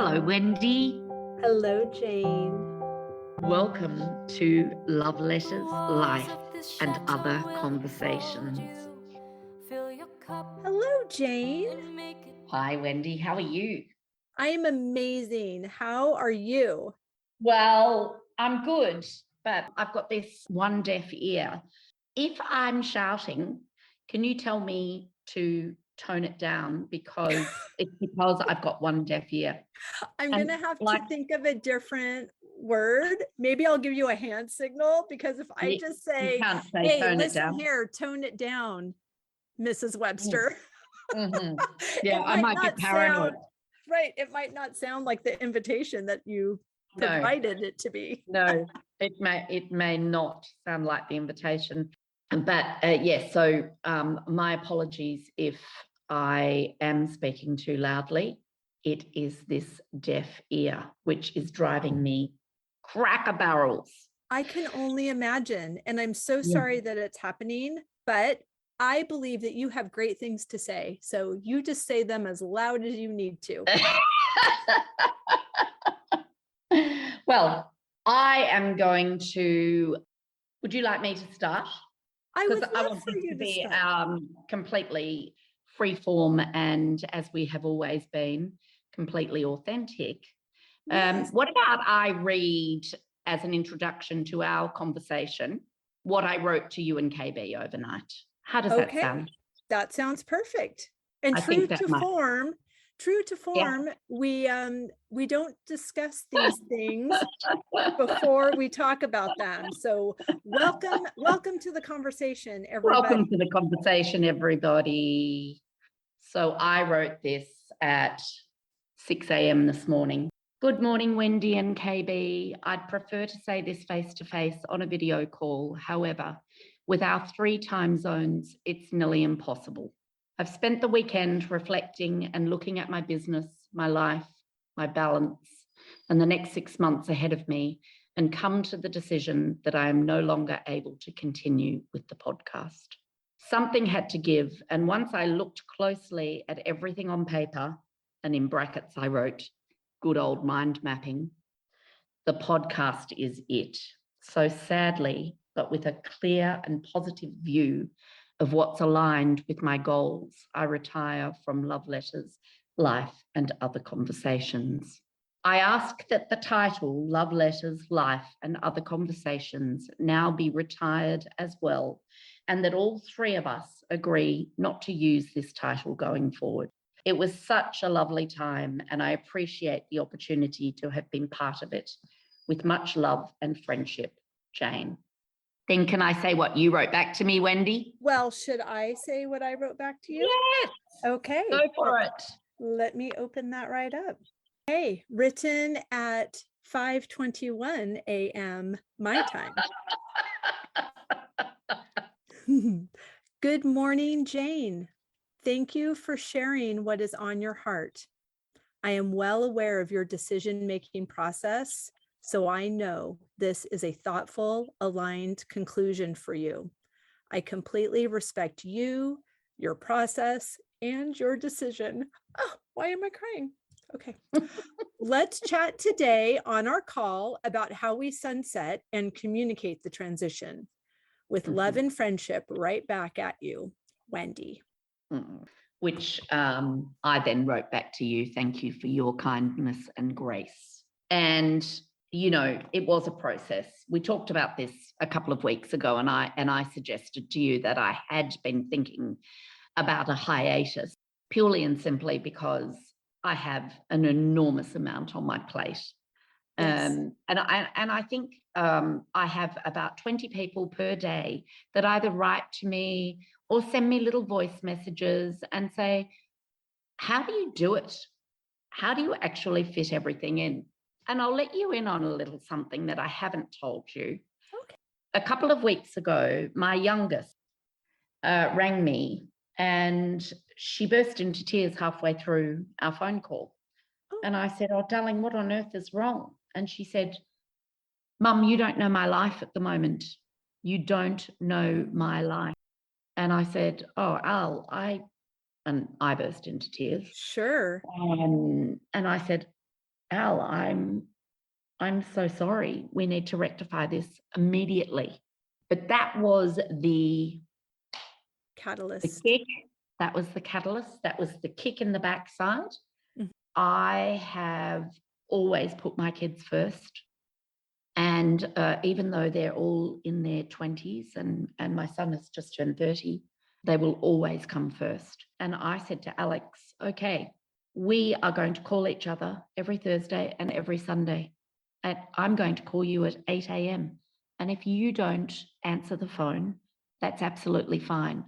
Hello, Wendy. Hello, Jane. Welcome to Love Letters, Life, and Other Conversations. Hello, Jane. Hi, Wendy. How are you? I am amazing. How are you? Well, I'm good, but I've got this one deaf ear. If I'm shouting, can you tell me to tone it down because I've got one deaf ear? I'm going to have to think of a different word. Maybe I'll give you a hand signal because if I just say, you can't say hey, tone it listen down. here, tone it down, Mrs. Webster. Mm-hmm. Yeah, I might be paranoid. Right. It might not sound like the invitation that you provided it to be. No, it may not sound like the invitation. But yes, so my apologies if I am speaking too loudly. It is this deaf ear, which is driving me cracker barrels. I can only imagine. And I'm so sorry that it's happening, but I believe that you have great things to say. So you just say them as loud as you need to. Well, I am going to, would you like me to start? I would love for you to be start. Completely free form and, as we have always been, completely authentic. Yes. What about I read, as an introduction to our conversation, what I wrote to you and KB overnight? How does that sound? That sounds perfect. And true to form, we don't discuss these things before we talk about them. So welcome to the conversation, everybody. Welcome to the conversation, everybody. So I wrote this at 6 a.m. this morning. Good morning, Wendy and KB. I'd prefer to say this face-to-face on a video call. However, with our 3 time zones, it's nearly impossible. I've spent the weekend reflecting and looking at my business, my life, my balance, and the next 6 months ahead of me, and come to the decision that I am no longer able to continue with the podcast. Something had to give, and once I looked closely at everything on paper, and in brackets I wrote, good old mind mapping, the podcast is it. So sadly, but with a clear and positive view of what's aligned with my goals, I retire from Love Letters, Life, and Other Conversations. I ask that the title, Love Letters, Life, and Other Conversations, now be retired as well, and that all 3 of us agree not to use this title going forward. It was such a lovely time, and I appreciate the opportunity to have been part of it. With much love and friendship, Jane. Then can I say what you wrote back to me, Wendy? Well, should I say what I wrote back to you? Yes. Okay. Go for it. Let me open that right up. Hey, written at 5:21 a.m. my time. Good morning, Jane. Thank you for sharing what is on your heart. I am well aware of your decision-making process, so I know this is a thoughtful, aligned conclusion for you. I completely respect you, your process, and your decision. Oh, why am I crying? Okay. Let's chat today on our call about how we sunset and communicate the transition. With love and friendship right back at you, Wendy. Which I then wrote back to you. Thank you for your kindness and grace. And, you know, it was a process. We talked about this a couple of weeks ago, and I suggested to you that I had been thinking about a hiatus purely and simply because I have an enormous amount on my plate. Yes. And I think I have about 20 people per day that either write to me or send me little voice messages and say, how do you do it? How do you actually fit everything in? And I'll let you in on a little something that I haven't told you. Okay. A couple of weeks ago, my youngest rang me and she burst into tears halfway through our phone call. Oh. And I said, oh, darling, what on earth is wrong? And she said, Mum, you don't know my life at the moment. You don't know my life. And I said, oh, Al, and I burst into tears. Sure. And I said, Al, I'm so sorry. We need to rectify this immediately. But that was the Catalyst. kick. That was the catalyst. That was the kick in the backside. Mhm. I have always put my kids first. And even though they're all in their 20s and my son has just turned 30, they will always come first. And I said to Alex, okay, we are going to call each other every Thursday and every Sunday. And I'm going to call you at 8 a.m. And if you don't answer the phone, that's absolutely fine.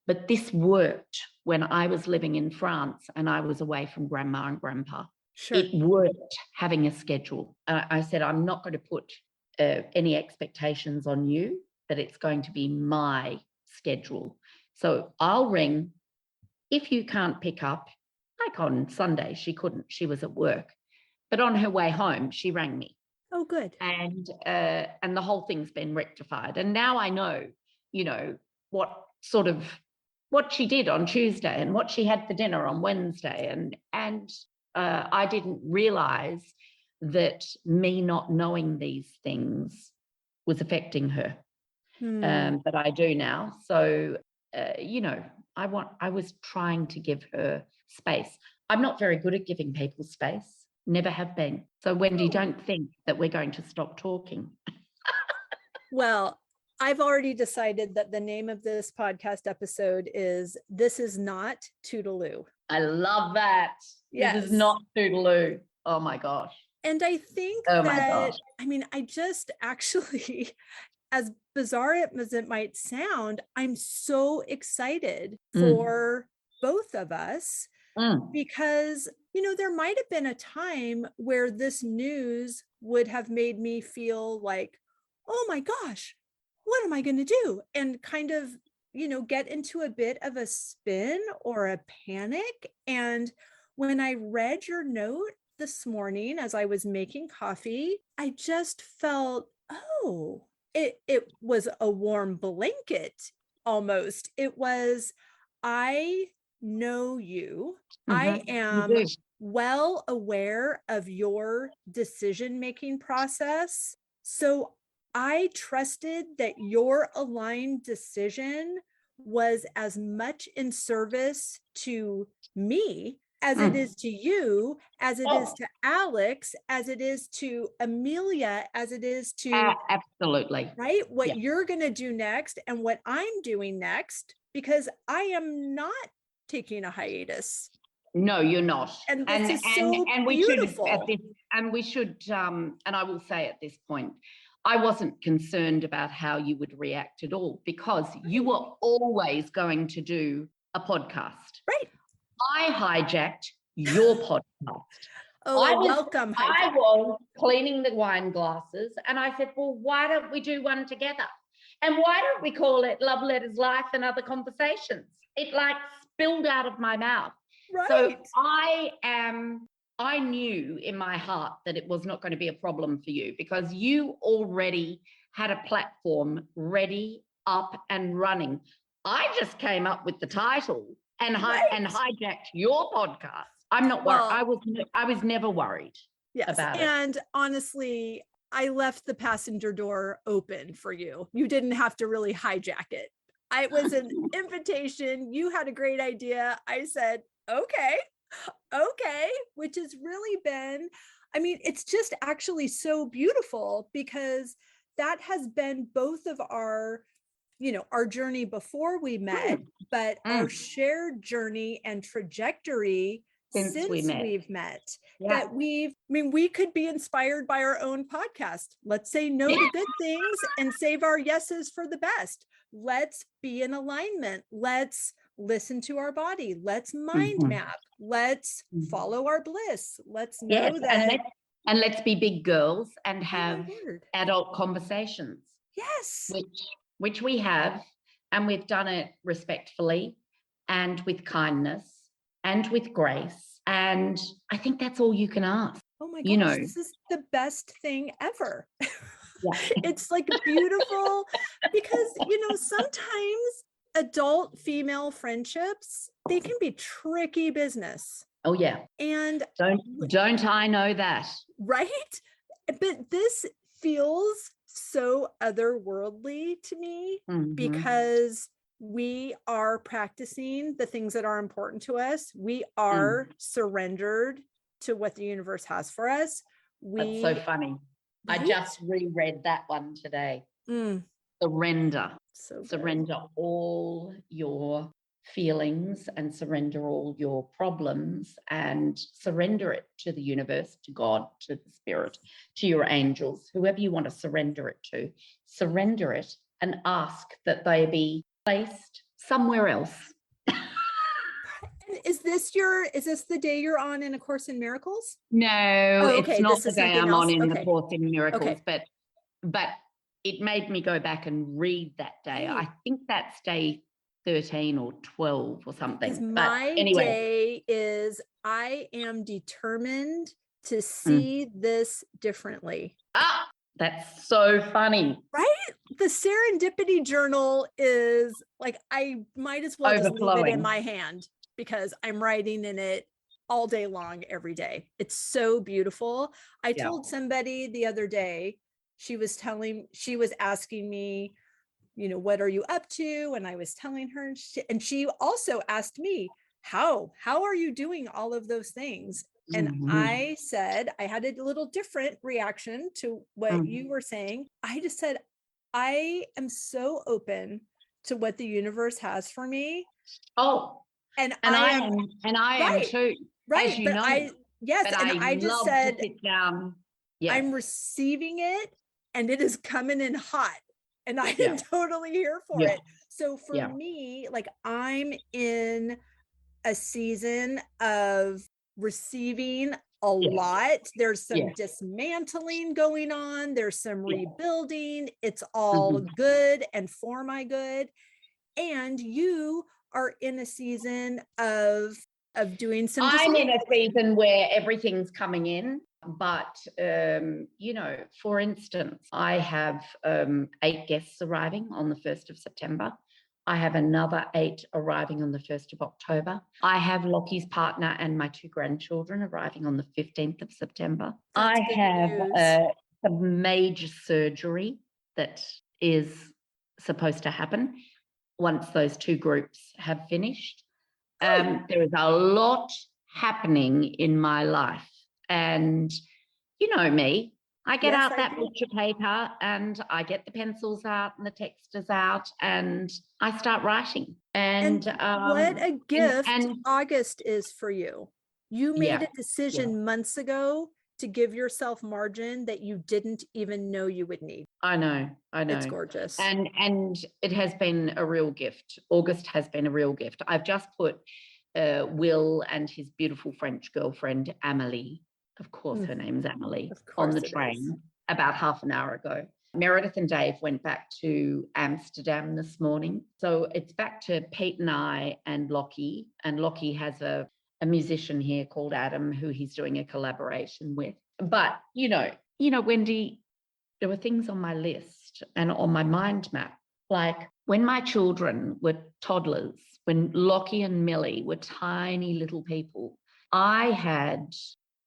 But this worked when I was living in France and I was away from grandma and grandpa. Sure. It worked having a schedule. I said, I'm not going to put any expectations on you, that it's going to be my schedule. So I'll ring. If you can't pick up, like on Sunday, she couldn't, she was at work. But on her way home, she rang me. Oh, good. And the whole thing's been rectified. And now I know, what she did on Tuesday and what she had for dinner on Wednesday. And I didn't realize that me not knowing these things was affecting her. But I do now. So, I was trying to give her space. I'm not very good at giving people space, never have been. So Wendy, don't think that we're going to stop talking. Well, I've already decided that the name of this podcast episode is This Is Not Toodaloo. I love that. Yes. This is not Toodaloo. Oh my gosh. And I think I just actually, as bizarre as it might sound, I'm so excited for both of us because, there might have been a time where this news would have made me feel like, oh my gosh, what am I going to do? And kind of, get into a bit of a spin or a panic. And when I read your note this morning as I was making coffee, I just felt, it was a warm blanket almost. It was, I know you. I am well aware of your decision-making process. So I trusted that your aligned decision was as much in service to me as it is to you, as it is to Alex, as it is to Amelia, as it is to absolutely right what you're going to do next and what I'm doing next, because I am not taking a hiatus. No, you're not. And this is so beautiful. We should, and I will say at this point, I wasn't concerned about how you would react at all because you were always going to do a podcast. Right. I hijacked your podcast. Welcome. I was cleaning the wine glasses and I said, well, why don't we do one together? And why don't we call it Love Letters, Life and Other Conversations? It spilled out of my mouth. Right. So I knew in my heart that it was not going to be a problem for you because you already had a platform ready, up and running. I just came up with the title and hijacked your podcast. I'm not worried. I was never worried about it. And honestly, I left the passenger door open for you. You didn't have to really hijack it. It was an invitation. You had a great idea. I said, okay, which has really been, it's just actually so beautiful because that has been both of our journey before we met, but our shared journey and trajectory since we've met. That we could be inspired by our own podcast. Let's say no to good things and save our yeses for the best. Let's be in alignment. Let's listen to our body. Let's mind map. Let's follow our bliss. Let's know that. And let's be big girls and have adult conversations. Yes. Which we have, and we've done it respectfully and with kindness and with grace. And I think that's all you can ask. Oh my gosh, this is the best thing ever. It's beautiful because, sometimes adult female friendships, they can be tricky business. Oh, yeah. And Don't I know that? right? But this feels so otherworldly to me because we are practicing the things that are important to us. We are surrendered to what the universe has for us. That's so funny. Right? I just reread that one today. Surrender. Surrender all your feelings and surrender all your problems and surrender it to the universe, to God, to the spirit, to your angels, whoever you want to surrender it to. Surrender it and ask that they be placed somewhere else. Is this the day you're on in A Course in Miracles? No, it's not the day I'm on in the Course in Miracles, but it made me go back and read that day. I think that's day 13 or 12 or something. Because my day is, I am determined to see this differently. Ah, that's so funny. Right? The serendipity journal is like, I might as well just leave it in my hand because I'm writing in it all day long, every day. It's so beautiful. I told somebody the other day, she was asking me, what are you up to? And I was telling her, and she also asked me, how are you doing all of those things? And I said, I had a little different reaction to what you were saying. I just said, I am so open to what the universe has for me. Oh, and I am too. Right. As you know. I just said, sit down. Yes. I'm receiving it and it is coming in hot. And I am totally here for it. So for me, like, I'm in a season of receiving a lot. There's some dismantling going on. There's some rebuilding. It's all good and for my good. And you are in a season of doing some. I'm in a season where everything's coming in. But, for instance, I have 8 guests arriving on the 1st of September. I have another 8 arriving on the 1st of October. I have Lockie's partner and my 2 grandchildren arriving on the 15th of September. I have some major surgery that is supposed to happen once those 2 groups have finished. There is a lot happening in my life. And you know me, I get out that picture paper and I get the pencils out and the texters out and I start writing. And what a gift August is for you. You made a decision months ago to give yourself margin that you didn't even know you would need. I know. It's gorgeous. And it has been a real gift. August has been a real gift. I've just put Will and his beautiful French girlfriend, Amelie, of course her name's Amelie, on the train about half an hour ago. Meredith and Dave went back to Amsterdam this morning. So it's back to Pete and I and Lockie. And Lockie has a musician here called Adam who he's doing a collaboration with. But, Wendy, there were things on my list and on my mind map. Like when my children were toddlers, when Lockie and Millie were tiny little people, I had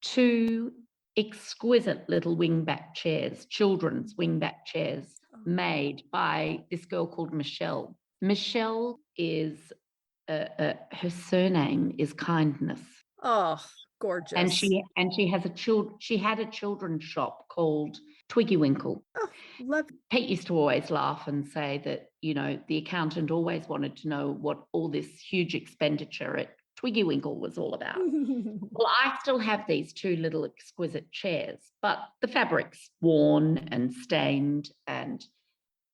2 exquisite little wingback chairs, children's wingback chairs, made by this girl called Michelle. Michelle is, her surname is Kindness. Oh, gorgeous. And she had a children's shop called Twiggy Winkle. Oh, love. Pete used to always laugh and say that, the accountant always wanted to know what all this huge expenditure at Twiggy Winkle was all about. Well, I still have these 2 little exquisite chairs, but the fabric's worn and stained. And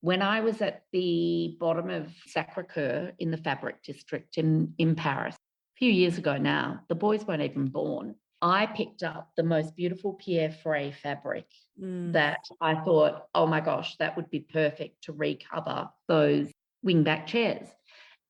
when I was at the bottom of Sacré-Cœur in the fabric district in Paris, a few years ago now, the boys weren't even born, I picked up the most beautiful Pierre Frey fabric that I thought, oh my gosh, that would be perfect to recover those wingback chairs.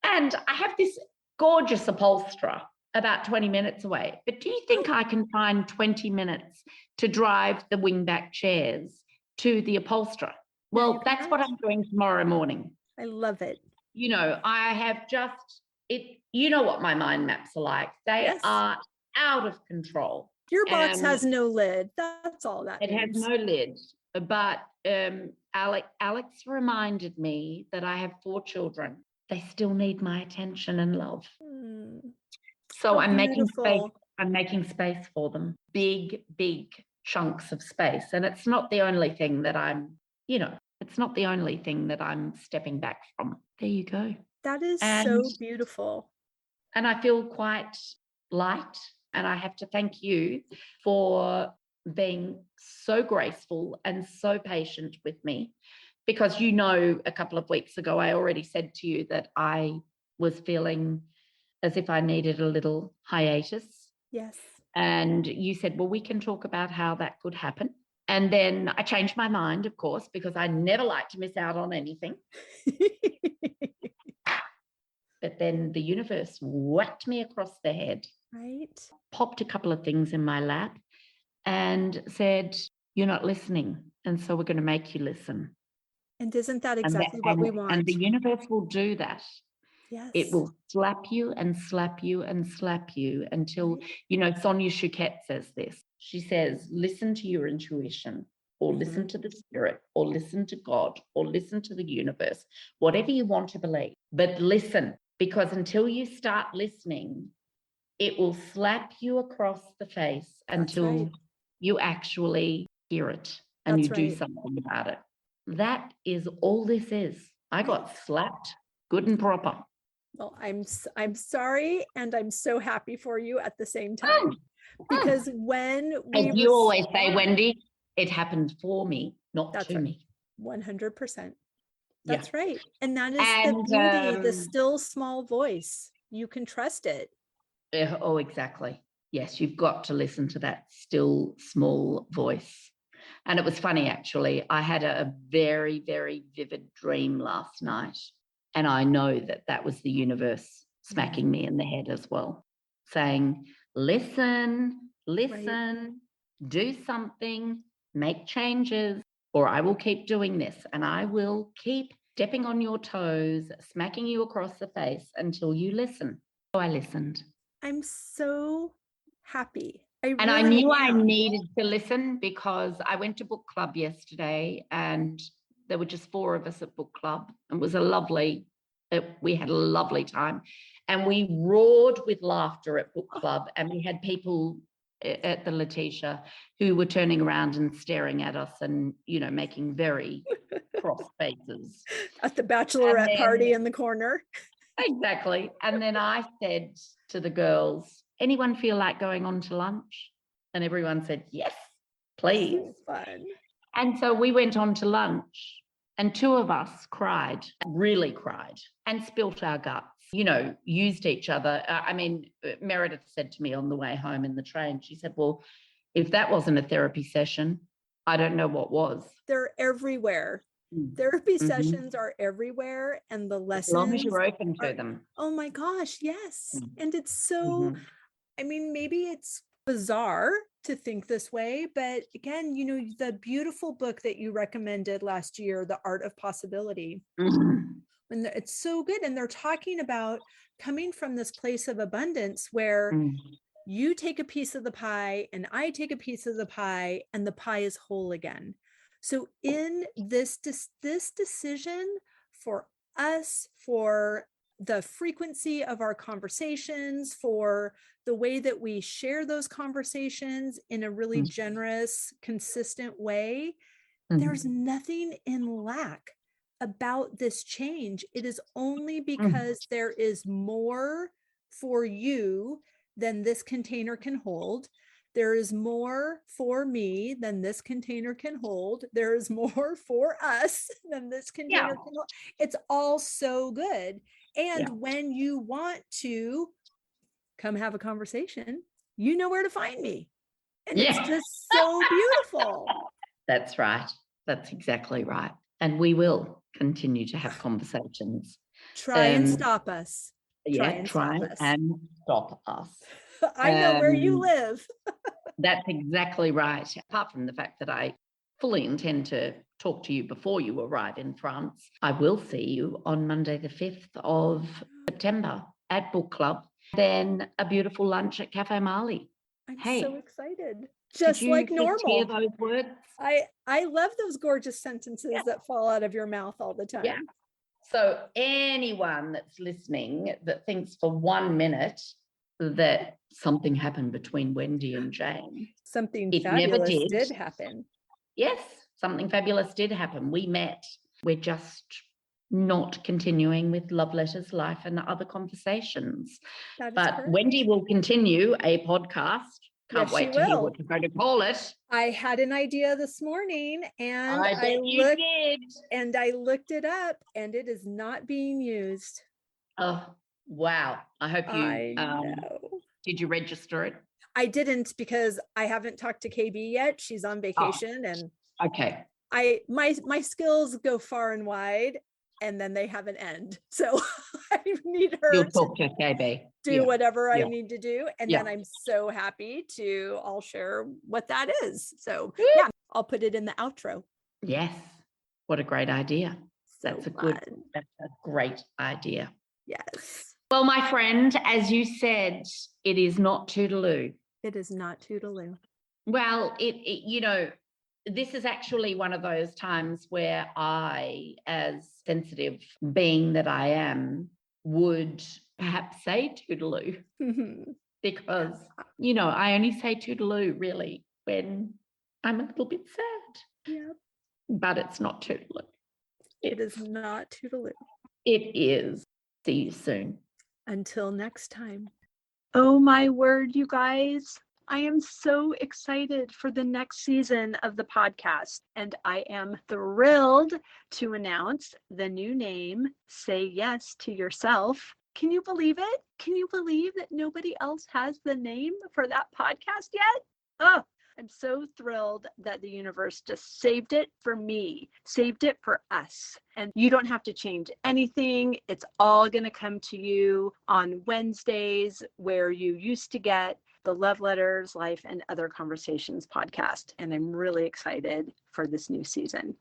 And I have this gorgeous upholsterer about 20 minutes away. But do you think I can find 20 minutes to drive the wingback chairs to the upholsterer? Well, that's what I'm doing tomorrow morning. I love it. I have just it. You know what my mind maps are like. They are out of control. Your box has no lid. That's all that It has means. no lid. But Alex reminded me that I have 4 children. They still need my attention and love. So I'm making space. I'm making space for them. Big, big chunks of space. And it's not the only thing that it's not the only thing that I'm stepping back from. There you go. That is so beautiful. And I feel quite light. And I have to thank you for being so graceful and so patient with me, because a couple of weeks ago, I already said to you that I was feeling as if I needed a little hiatus. Yes. And you said, well, we can talk about how that could happen. And then I changed my mind, of course, because I never like to miss out on anything. But then the universe whacked me across the head, right? Popped a couple of things in my lap and said, you're not listening. And so we're going to make you listen. And isn't that exactly what we want? And the universe will do that. Yes. It will slap you and slap you and slap you until, Sonia Choquette says this. She says, listen to your intuition, or listen to the spirit, or listen to God, or listen to the universe, whatever you want to believe. But listen, because until you start listening, it will slap you across the face until you actually hear it and you do something about it. That is all this is. I got slapped good and proper. Well, I'm sorry, and I'm so happy for you at the same time. Because when we as you always say, Wendy, it happened for me, not to me. 100%. That's right. And that is the beauty, the still small voice. You can trust it. Oh, exactly. Yes, you've got to listen to that still small voice. And it was funny, actually. I had a very, very vivid dream last night. And I know that was the universe smacking me in the head as well, saying, listen, do something, make changes, or I will keep doing this and I will keep stepping on your toes, smacking you across the face until you listen. So I listened. I'm so happy. I knew I needed to listen because I went to book club yesterday and there were just 4 of us at book club. It was we had a lovely time and we roared with laughter at book club, and we had people at the Letitia who were turning around and staring at us and, making very cross faces. At the bachelorette party in the corner. Exactly. And then I said to the girls, anyone feel like going on to lunch? And everyone said, yes, please. So fun. And so we went on to lunch and 2 of us cried, really cried, and spilt our guts, used each other. Meredith said to me on the way home in the train, she said, well, if that wasn't a therapy session, I don't know what was. They're everywhere. Therapy sessions are everywhere, and the lessons. As long as you're open to them. Oh my gosh, yes. And it's so, maybe it's bizarre to think this way, but again, the beautiful book that you recommended last year, The Art of Possibility, and it's so good. And they're talking about coming from this place of abundance where you take a piece of the pie and I take a piece of the pie and the pie is whole again. So in this decision for us, for the frequency of our conversations, for the way that we share those conversations in a really generous, consistent way, there's nothing in lack about this change. It is only because there is more for you than this container can hold. There is more for me than this container can hold. There is more for us than this container can hold. It's all so good. And when you want to come have a conversation, you know where to find me. And it's just so beautiful. That's right. That's exactly right. And we will continue to have conversations. Try and stop us. Try and stop us. I know where you live. That's exactly right. Apart from the fact that I fully intend to talk to you before you arrive in France, I will see you on Monday, the 5th of September at Book Club. then a beautiful lunch at Cafe Marley. I'm Hey, so excited. Did Just you like just hear normal. those words? I love those gorgeous sentences that fall out of your mouth all the time. Yeah. So anyone that's listening that thinks for 1 minute that something happened between Wendy and Jane, Something it never fabulous did. did happen. Yes, something fabulous did happen. We met. We're just not continuing with Love Letters, Life and Other Conversations. That is But correct. Wendy will continue a podcast. Can't Yes, wait she to hear will. what you're going to call it. I had an idea this morning and I bet you did. and I looked it up and it is not being used. Oh, wow. I hope you I know. did you register it? I didn't because I haven't talked to KB yet. She's on vacation and Okay. my skills go far and wide and then they have an end. So I need her You'll to talk to KB. do whatever I Yeah. need to do. And Yeah. then I'm so happy to all share what that is. So Woo. yeah, I'll put it in the outro. Yes. What a great idea. So That's a great idea. Yes. Well, my friend, as you said, it is not Toodaloo. It is not Toodaloo. Well, this is actually one of those times where I, as sensitive being that I am, would perhaps say Toodaloo because, I only say Toodaloo really when I'm a little bit sad. Yeah. But it's not Toodaloo. It is not Toodaloo. It is. See you soon. Until next time. Oh my word, you guys. I am so excited for the next season of the podcast, and I am thrilled to announce the new name, Say Yes to Yourself. Can you believe it? Can you believe that nobody else has the name for that podcast yet? Oh, I'm so thrilled that the universe just saved it for me, saved it for us. And you don't have to change anything. It's all going to come to you on Wednesdays, where you used to get the Love Letters, Life and Other Conversations podcast. And I'm really excited for this new season.